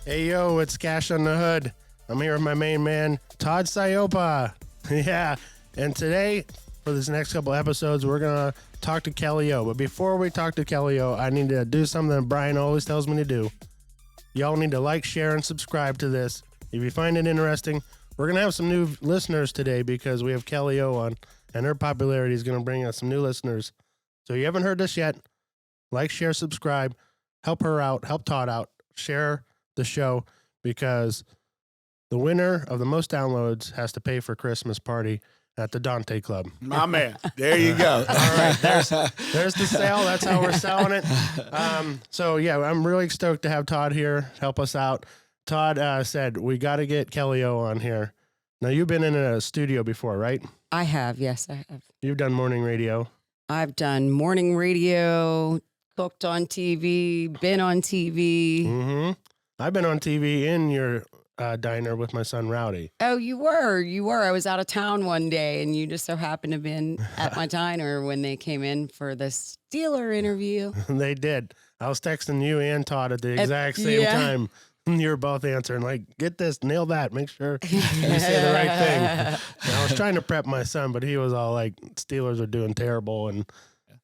Hey, yo, it's Cash on the Hood. I'm here with my main man, Todd Cioppa. Yeah, and today, for this next couple episodes, we're going to talk to Kelly O. But before we talk to Kelly O, I need to do something that Brian always tells me to do. Y'all need to like, share, and subscribe to this. If you find it interesting, we're going to have some new listeners today because we have Kelly O on, and her popularity is going to bring us some new listeners. So if you haven't heard this yet, like, share, subscribe, help her out, help Todd out, share the show, because the winner of the most downloads has to pay for Christmas party at the Dante Club. My man. There you go. All right, there's the sale. That's how we're selling it. So yeah, I'm really stoked to have Todd here help us out. Todd said we got to get Kelly O on here. Now, you've been in a studio before, right? I have, yes, I have. You've done morning radio. I've done morning radio, cooked on TV, been on TV. Mm-hmm. I've been on TV in your diner with my son, Rowdy. Oh, you were. I was out of town one day, and you just so happened to have been at my diner when they came in for the Steeler interview. They did. I was texting you and Todd at the exact same time. You were both answering, like, get this, nail that, make sure you say the right thing. And I was trying to prep my son, but he was all like, Steelers are doing terrible. And,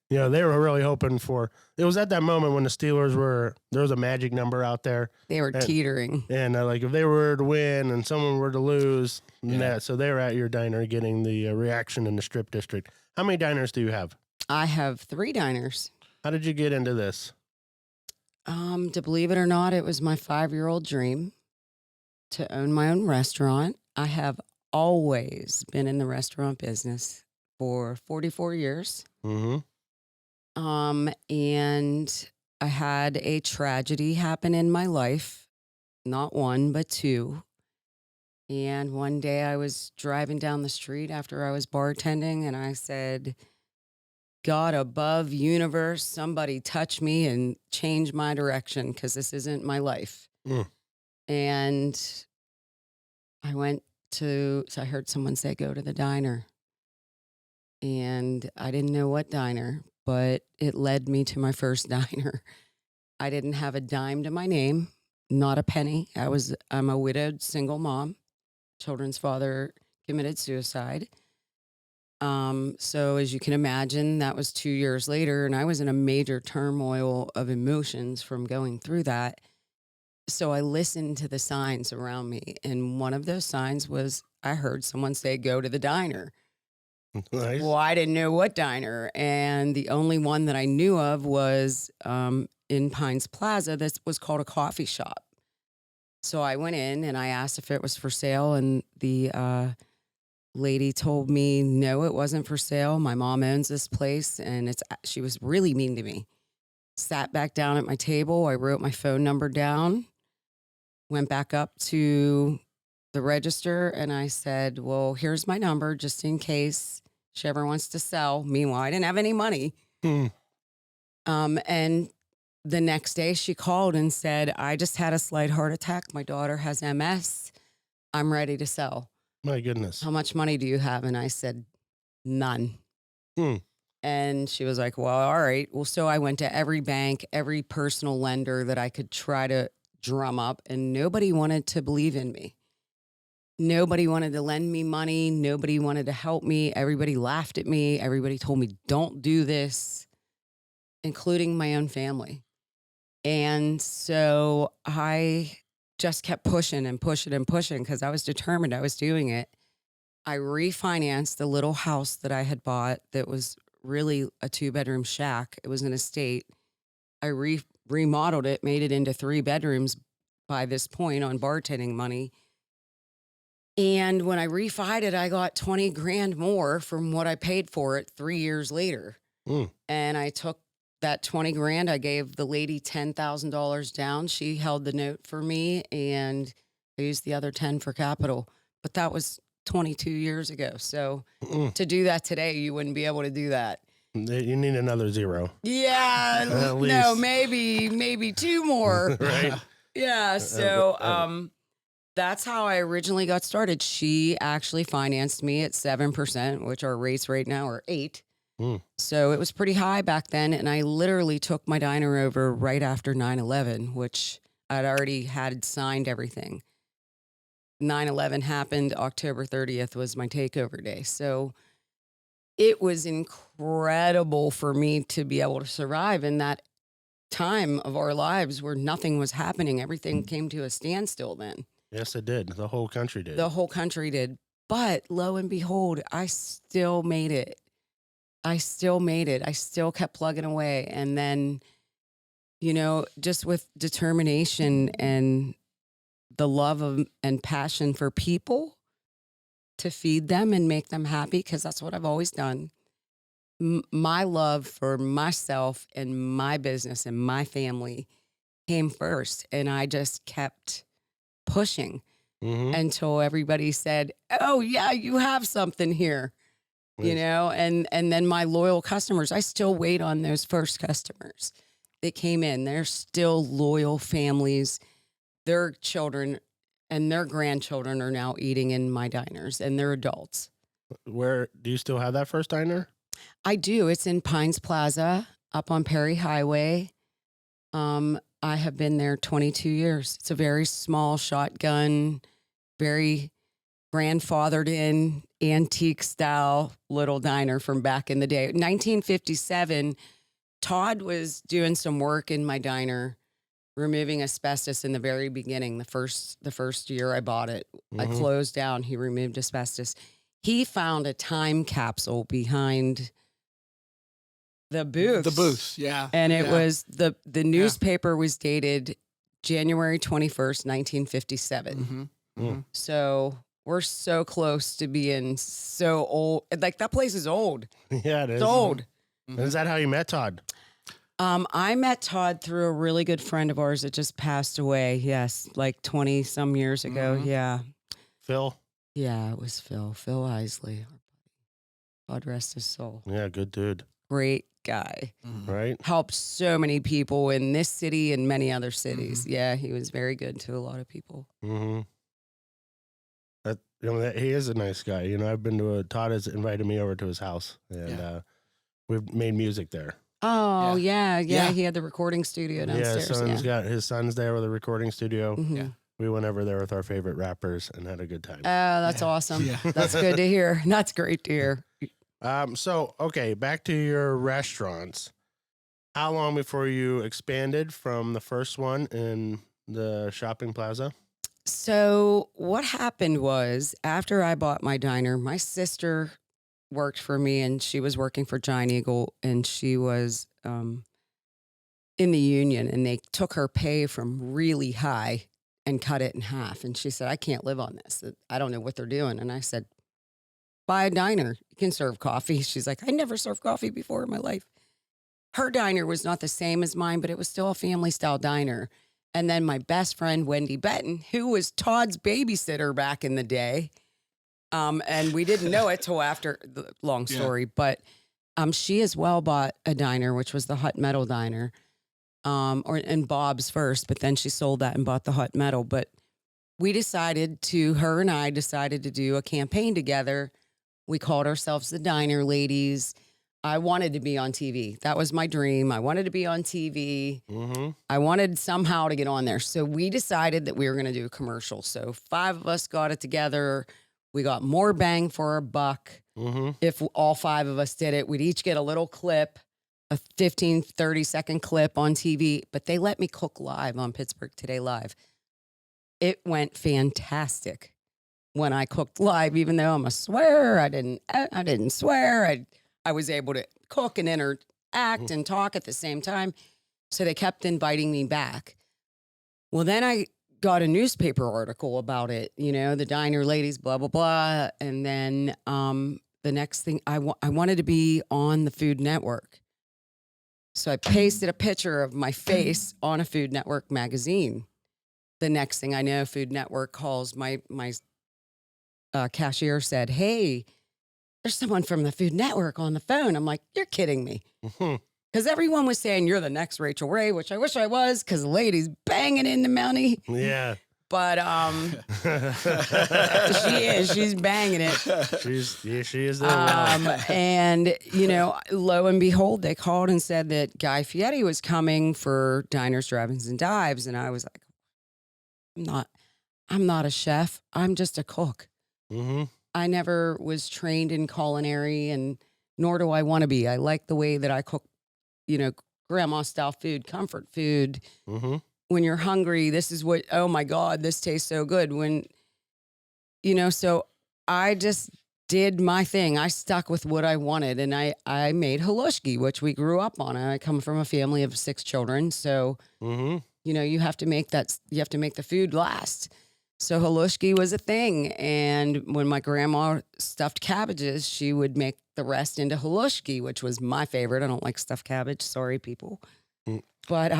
you know, they were really hoping for, it was at that moment when the Steelers there was a magic number out there. They were teetering. And like, if they were to win and someone were to lose, so they were at your diner getting the reaction in the Strip District. How many diners do you have? I have 3 diners. How did you get into this? To believe it or not, it was my 5-year-old dream to own my own restaurant. I have always been in the restaurant business for 44 years. Mm-hmm. And I had a tragedy happen in my life, not one, but 2. And one day I was driving down the street after I was bartending, and I said, God above, universe, somebody touch me and change my direction, because this isn't my life. And I I heard someone say, go to the diner. And I didn't know what diner, but it led me to my first diner. I didn't have a dime to my name, not a penny. I'm a widowed single mom. Children's father committed suicide. So as you can imagine, that was 2 years later, and I was in a major turmoil of emotions from going through that. So I listened to the signs around me, and one of those signs was, I heard someone say, go to the diner. Nice. Well, I didn't know what diner, and the only one that I knew of was in Pines Plaza that was called a coffee shop. So I went in, and I asked if it was for sale, and the lady told me, no, it wasn't for sale. My mom owns this place, and she was really mean to me. Sat back down at my table. I wrote my phone number down, went back up to the register, and I said, well, here's my number just in case she ever wants to sell. Meanwhile, I didn't have any money. And the next day she called and said, I just had a slight heart attack. My daughter has MS. I'm ready to sell. My goodness. How much money do you have? And I said, none. And she was like, well, all right. Well, so I went to every bank, every personal lender that I could try to drum up, and nobody wanted to believe in me. Nobody wanted to lend me money. Nobody wanted to help me. Everybody laughed at me. Everybody told me, don't do this, including my own family. And so I just kept pushing and pushing and pushing because I was determined I was doing it. I refinanced the little house that I had bought that was really a 2-bedroom shack. It was an estate. I remodeled it, made it into 3 bedrooms by this point on bartending money. And when I refied it, I got 20 grand more from what I paid for it 3 years later. And I took that 20 grand, I gave the lady $10,000 down. She held the note for me, and I used the other 10 for capital. But that was 22 years ago. So to do that today, you wouldn't be able to do that. You need another 0. Yeah. No, maybe 2 more. Right. Yeah. So that's how I originally got started. She actually financed me at 7%, which our rates right now are 8%. So it was pretty high back then. And I literally took my diner over right after 9/11, which I'd already had signed everything. 9/11 happened. October 30th was my takeover day. So it was incredible for me to be able to survive in that time of our lives where nothing was happening. Everything came to a standstill then. Yes, it did. The whole country did. The whole country did. But lo and behold, I still made it. I still kept plugging away. And then, just with determination and the love of and passion for people to feed them and make them happy, because that's what I've always done. My love for myself and my business and my family came first. And I just kept pushing until everybody said, oh, yeah, you have something here. Nice. And then my loyal customers, I still wait on those first customers that came in. They're still loyal families. Their children and their grandchildren are now eating in my diners, and they're adults. Where do you still have that first diner? I do. It's in Pines Plaza up on Perry Highway. I have been there 22 years. It's a very small shotgun, very grandfathered in, antique style little diner from back in the day. 1957, Todd was doing some work in my diner, removing asbestos in the very beginning. The first year I bought it, I closed down. He removed asbestos. He found a time capsule behind the booths. The booths, yeah. And it was the newspaper was dated January 21st, 1957. So we're so close to being so old. Like, that place is old. Yeah, it is. It's old. And is that how you met Todd? I met Todd through a really good friend of ours that just passed away. Yes, like 20 some years ago. Yeah. Phil? Yeah, it was Phil Isley. God rest his soul. Yeah, good dude. Great guy. Right? Helped so many people in this city and many other cities. Yeah, he was very good to a lot of people. He is a nice guy. I've been to Todd has invited me over to his house, and we've made music there. Oh, yeah. He had the recording studio downstairs. His son's there with a recording studio. Yeah. We went over there with our favorite rappers and had a good time. Oh, that's awesome. Yeah. That's good to hear. That's great to hear. So, okay, back to your restaurants. How long before you expanded from the first one in the shopping plaza? So what happened was, after I bought my diner, my sister worked for me, and she was working for Giant Eagle, and she was in the union, and they took her pay from really high and cut it in half. And she said, I can't live on this. I don't know what they're doing. And I said, buy a diner. You can serve coffee. She's like, I never served coffee before in my life. Her diner was not the same as mine, but it was still a family style diner. And then my best friend, Wendy Benton, who was Todd's babysitter back in the day. And we didn't know it till after the long story, but she as well bought a diner, which was the Hot Metal Diner, and Bob's first, but then she sold that and bought the Hot Metal. But her and I decided to do a campaign together. We called ourselves the Diner Ladies. I wanted to be on TV. That was my dream. I wanted to be on TV. I wanted somehow to get on there. So we decided that we were going to do a commercial. So 5 of us got it together. We got more bang for our buck. If all 5 of us did it, we'd each get a little clip, a 15, 30-second clip on TV. But they let me cook live on Pittsburgh Today Live. It went fantastic when I cooked live, even though I'm a swearer. I didn't swear. I was able to cook and interact and talk at the same time. So they kept inviting me back. Well, then I got a newspaper article about it, the Diner Ladies, blah, blah, blah. And then the next thing, I wanted to be on the Food Network. So I pasted a picture of my face on a Food Network magazine. The next thing I know, Food Network calls my cashier said, hey, there's someone from the Food Network on the phone. I'm like, you're kidding me. Because everyone was saying, you're the next Rachel Ray, which I wish I was, because the lady's banging in the money. Yeah. But she is. She's banging it. She is. And, lo and behold, they called and said that Guy Fieri was coming for Diners, Drive-Ins, and Dives. And I was like, I'm not a chef. I'm just a cook. Mm-hmm. I never was trained in culinary, and nor do I want to be. I like the way that I cook, grandma style food, comfort food. Mm-hmm. When you're hungry, this is what, oh my God, this tastes so good. So I just did my thing. I stuck with what I wanted, and I made halushki, which we grew up on. I come from a family of 6 children. So, Mm-hmm. you have to make the food last. So halushki was a thing. And when my grandma stuffed cabbages, she would make the rest into halushki, which was my favorite. I don't like stuffed cabbage. Sorry, people. But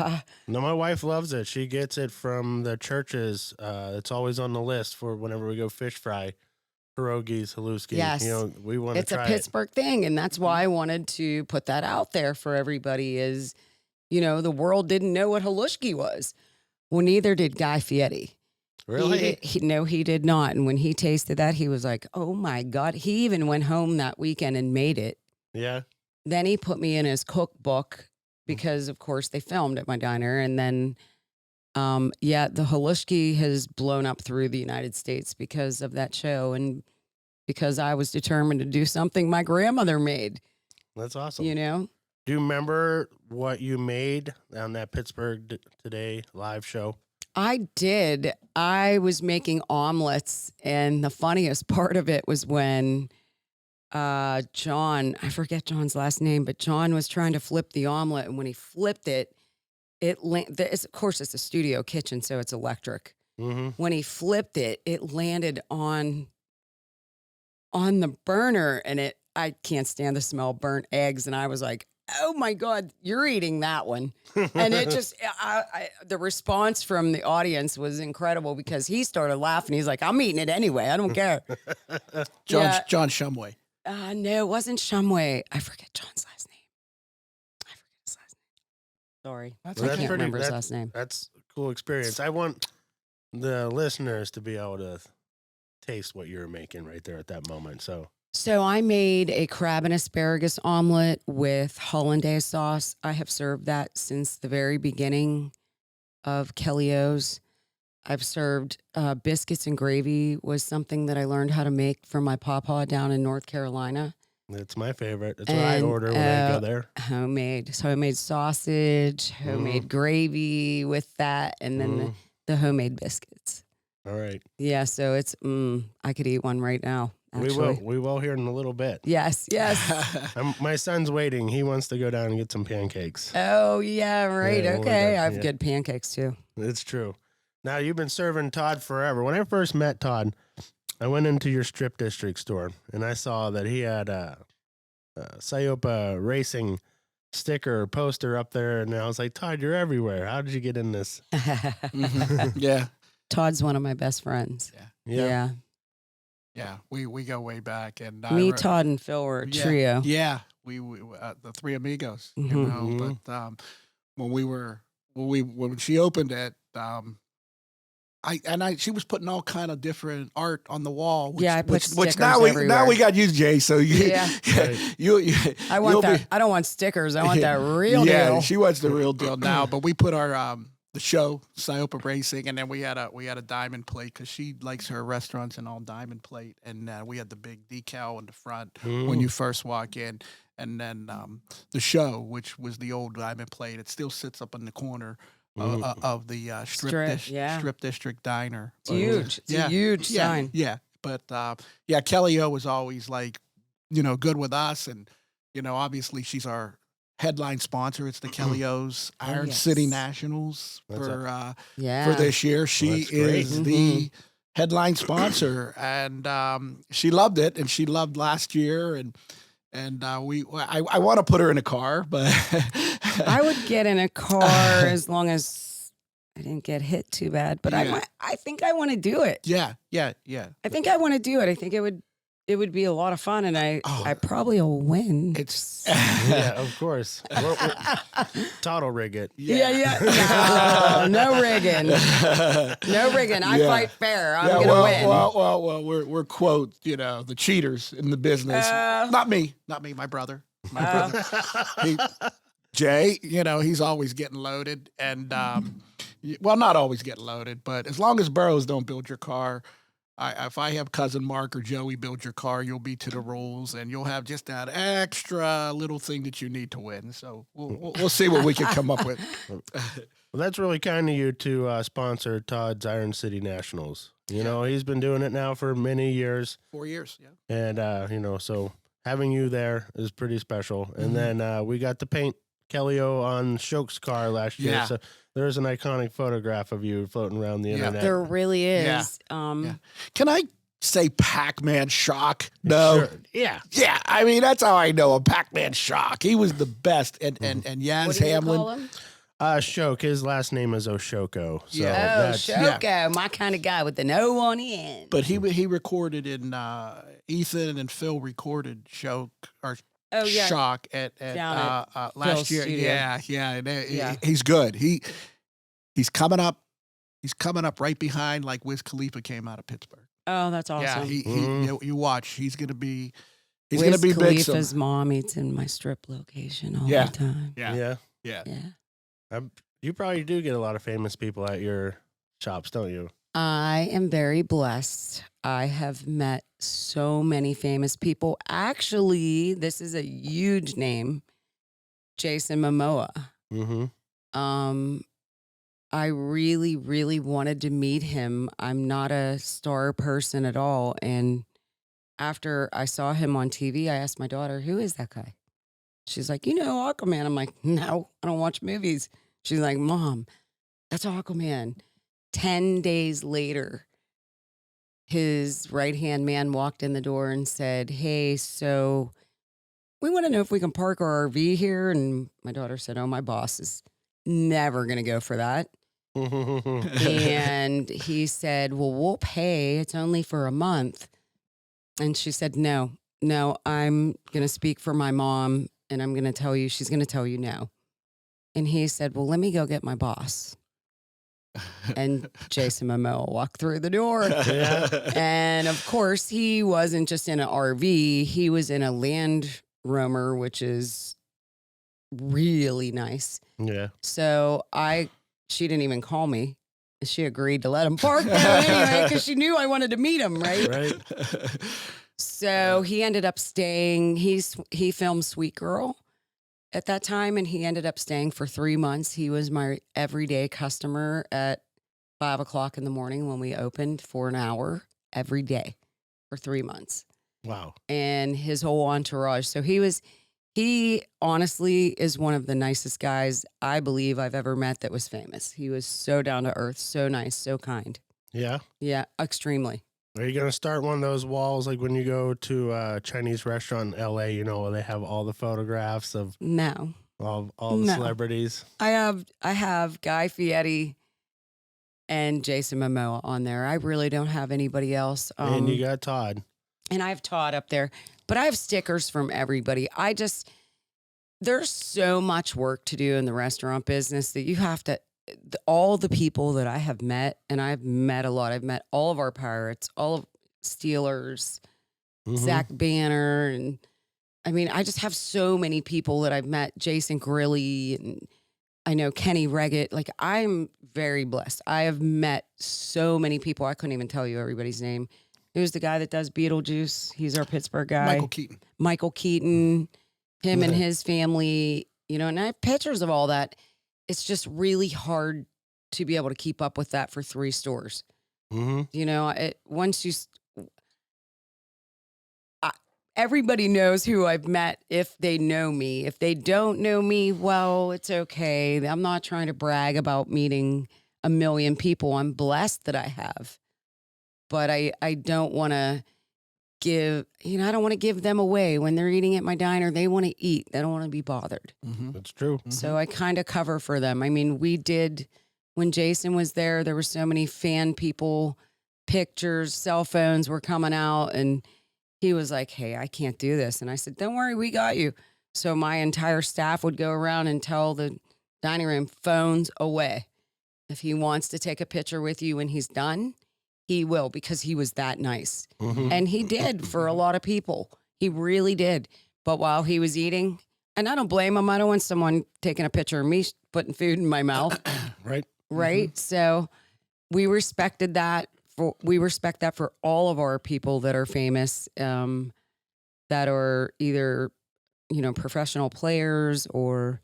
no, my wife loves it. She gets it from the churches. It's always on the list for whenever we go fish fry, pierogies, haluski. Yes. We want to try it's a Pittsburgh thing, and that's why I wanted to put that out there for everybody. Is the world didn't know what halushki was. Well, neither did Guy Fieri. Really? He did not. And when he tasted that, he was like, "Oh my God!" He even went home that weekend and made it. Yeah. Then he put me in his cookbook. Because, of course, they filmed at my diner. And then, the halushki has blown up through the United States because of that show and because I was determined to do something my grandmother made. That's awesome. Do you remember what you made on that Pittsburgh Today live show? I did. I was making omelets. And the funniest part of it was when... John, I forget John's last name, but John was trying to flip the omelet, and when he flipped it, of course it's a studio kitchen, so it's electric. Mm-hmm. When he flipped it, it landed on the burner, and I can't stand the smell of burnt eggs, and I was like, "Oh my God, you're eating that one!" And it just, the response from the audience was incredible because he started laughing. He's like, "I'm eating it anyway. I don't care." John Shumway. No, it wasn't Shumway. I forget John's last name. Sorry. I can't remember his last name. That's a cool experience. I want the listeners to be able to taste what you're making right there at that moment. So I made a crab and asparagus omelet with hollandaise sauce. I have served that since the very beginning of Kelly O's. I've served biscuits and gravy was something that I learned how to make from my pawpaw down in North Carolina. That's my favorite. That's what I order when I go there. Homemade. So homemade sausage, homemade gravy with that, and then the homemade biscuits. All right. Yeah, so it's, I could eat one right now. Actually. We will here in a little bit. Yes. My son's waiting. He wants to go down and get some pancakes. Oh, yeah, right. Yeah, okay. I have good pancakes too. It's true. Now, you've been serving Todd forever. When I first met Todd, I went into your strip district store, and I saw that he had a Cioppa Racing sticker poster up there, and I was like, "Todd, you're everywhere. How did you get in this?" Yeah. Todd's one of my best friends. Yeah. We go way back, and me, Todd, and Phil were a trio. Yeah, we the three amigos. But when she opened it, she was putting all kind of different art on the wall. I put stickers everywhere. Now we got you, Jay. So you, I want that. I don't want stickers. I want that real deal. Yeah, she wants the real deal now. But we put our the show Cioppa Racing, and then we had a diamond plate because she likes her restaurants and all diamond plate, and we had the big decal in the front when you first walk in, and then the show, which was the old diamond plate. It still sits up in the corner. Of the strip district diner. It's huge. It's a huge sign. Yeah. But Kelly O was always like, good with us, and obviously she's our headline sponsor. It's the Kelly O's Iron City Nationals for this year. She is the headline sponsor, and she loved it, and she loved last year, and I want to put her in a car, but I would get in a car as long as I didn't get hit too bad. But I think I want to do it. Yeah. I think I want to do it. I think it would be a lot of fun, and I probably will win. It's of course. Todd will rig it. Yeah. No rigging. No rigging. I fight fair. I'm gonna win. Well, we're quote the cheaters in the business. Not me. My brother. Jay, he's always getting loaded, and well, not always get loaded, but as long as Burroughs don't build your car, if I have cousin Mark or Joey build your car, you'll be to the rules, and you'll have just that extra little thing that you need to win. So we'll see what we can come up with. Well, that's really kind of you to sponsor Todd's Iron City Nationals. You know, he's been doing it now for many years. 4 years, yeah. And, you know, so having you there is pretty special. And then we got to paint Kellyo on Shoke's car last year. Yeah. So there's an iconic photograph of you floating around the internet. There really is. Yeah. Can I say Pac-Man Shock? No. Sure. Yeah. Yeah, I mean, that's how I know him. Pac-Man Shock. He was the best. And Yaz What do you Hamlin. call him? Shoke. His last name is Oshoko. So Oh, Shoko, my kind of guy with the no on the end. But he recorded in Ethan and Phil recorded Shock at Down at last Phil's year. studio. Yeah. He's good. He's coming up. He's coming up right behind like Wiz Khalifa came out of Pittsburgh. Oh, that's awesome. Yeah, you watch. He's gonna be big. Khalifa's mom eats in my strip location all the time. Yeah. You probably do get a lot of famous people at your shops, don't you? I am very blessed. I have met so many famous people. Actually, this is a huge name, Jason Momoa. Mm-hmm. I really, really wanted to meet him. I'm not a star person at all. And after I saw him on TV, I asked my daughter, who is that guy? She's like, you know, Aquaman. I'm like, no, I don't watch movies. She's like, Mom, that's Aquaman. 10 days later, his right-hand man walked in the door and said, hey, so we want to know if we can park our RV here. And my daughter said, oh, my boss is never going to go for that. And he said, well, we'll pay. It's only for a month. And she said, no, I'm going to speak for my mom. And I'm going to tell you, she's going to tell you no. And he said, well, let me go get my boss. And Jason Momoa walked through the door. And of course, he wasn't just in an RV. He was in a Land Rover, which is really nice. Yeah. So she didn't even call me. She agreed to let him park there anyway because she knew I wanted to meet him, right? Right. So he ended up staying. He filmed Sweet Girl at that time, and he ended up staying for 3 months. He was my everyday customer at 5 o'clock in the morning when we opened for an hour every day for 3 months. Wow. And his whole entourage. So he honestly is one of the nicest guys I believe I've ever met that was famous. He was so down to earth, so nice, so kind. Yeah. Yeah, extremely. Are you going to start one of those walls like when you go to a Chinese restaurant in LA, you know, where they have all the photographs of No. all the celebrities? I have Guy Fieri and Jason Momoa on there. I really don't have anybody else. And you got Todd. And I have Todd up there. But I have stickers from everybody. There's so much work to do in the restaurant business that you have to, all the people that I have met, and I've met a lot. I've met all of our Pirates, all of Steelers, Zach Banner. And I mean, I just have so many people that I've met. Jason Grilly, and I know Kenny Reggett. Like, I'm very blessed. I have met so many people. I couldn't even tell you everybody's name. Who's the guy that does Beetlejuice? He's our Pittsburgh guy. Michael Keaton, him and his family, you know, and I have pictures of all that. It's just really hard to be able to keep up with that for 3 stores. You know, everybody knows who I've met if they know me. If they don't know me, well, it's okay. I'm not trying to brag about meeting a million people. I'm blessed that I have. But I don't want to I don't want to give them away. When they're eating at my diner, they want to eat. They don't want to be bothered. That's true. So I kind of cover for them. I mean, when Jason was there were so many fan people, pictures, cell phones were coming out, and he was like, hey, I can't do this. And I said, don't worry, we got you. So my entire staff would go around and tell the dining room, phones away. If he wants to take a picture with you when he's done, he will, because he was that nice. And he did for a lot of people. He really did. But while he was eating, and I don't blame him. I don't want someone taking a picture of me putting food in my mouth. Right. right? So we respected that. We respect that for all of our people that are famous, that are either, professional players or,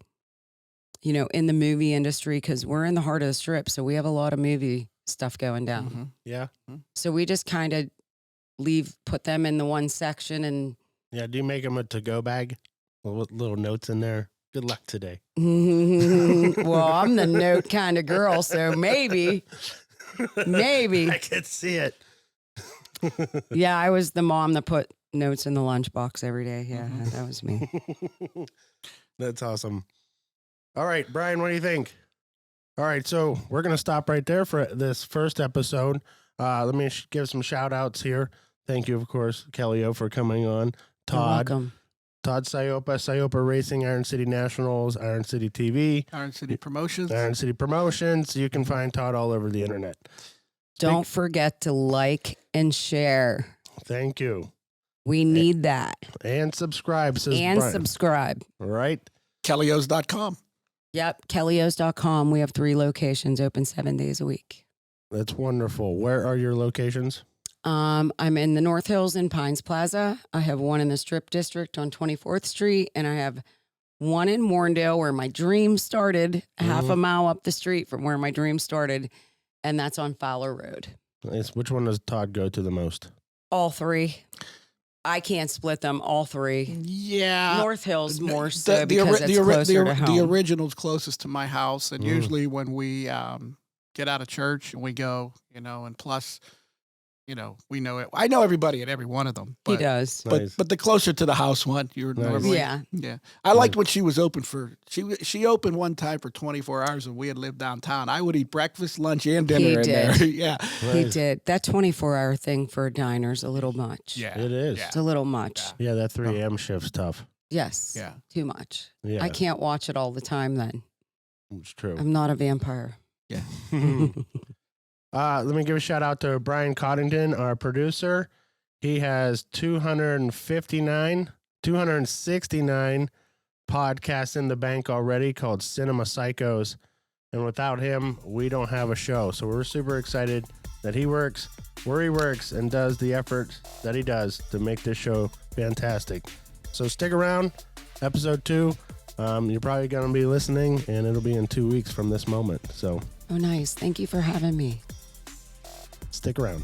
in the movie industry, because we're in the heart of the Strip. So we have a lot of movie stuff going down. Yeah. So we just kind of put them in the one section and. Yeah. Do you make them a to-go bag with little notes in there? Good luck today. Well, I'm the note kind of girl, so maybe. I could see it. Yeah, I was the mom that put notes in the lunchbox every day. Yeah, that was me. That's awesome. All right, Brian, what do you think? All right, so we're going to stop right there for this first episode. Let me give some shout outs here. Thank you, of course, Kellyo, for coming on. Todd. You're welcome. Todd Cioppa Racing, Iron City Nationals, Iron City TV. Iron City Promotions. Iron City Promotions. You can find Todd all over the internet. Don't forget to like and share. Thank you. We need that. And subscribe, says And Brian. subscribe. All right. Kellyo's.com. Yep, Kellyo's.com. We have 3 locations open 7 days a week. That's wonderful. Where are your locations? I'm in the North Hills in Pines Plaza. I have one in the Strip District on 24th Street, and I have one in Warrendale where my dream started, half a mile up the street from where my dream started, and that's on Fowler Road. Nice. Which one does Todd go to the most? All 3. I can't split them, all 3. Yeah. North Hills more so because it's closer to home. The original's closest to my house, and usually when we get out of church and we go, and plus... we know it. I know everybody at every one of them. But, he does. But the closer to the house one, you're normally. Yeah. I liked when she was open for. She opened one time for 24 hours, and we had lived downtown. I would eat breakfast, lunch, and dinner there. Yeah, he did. That 24-hour thing for a diner is a little much. Yeah, it is. It's a little much. Yeah, that 3 a.m. shift's tough. Yes. Yeah. Too much. Yeah. I can't watch it all the time. Then It's true. I'm not a vampire. Yeah. Let me give a shout out to Brian Cottington, our producer. He has 269 podcasts in the bank already called Cinema Psychos. And without him, we don't have a show. So we're super excited that he works where he works and does the effort that he does to make this show fantastic. So stick around. Episode 2. You're probably going to be listening, and it'll be in 2 weeks from this moment. So. Oh, nice. Thank you for having me. Stick around.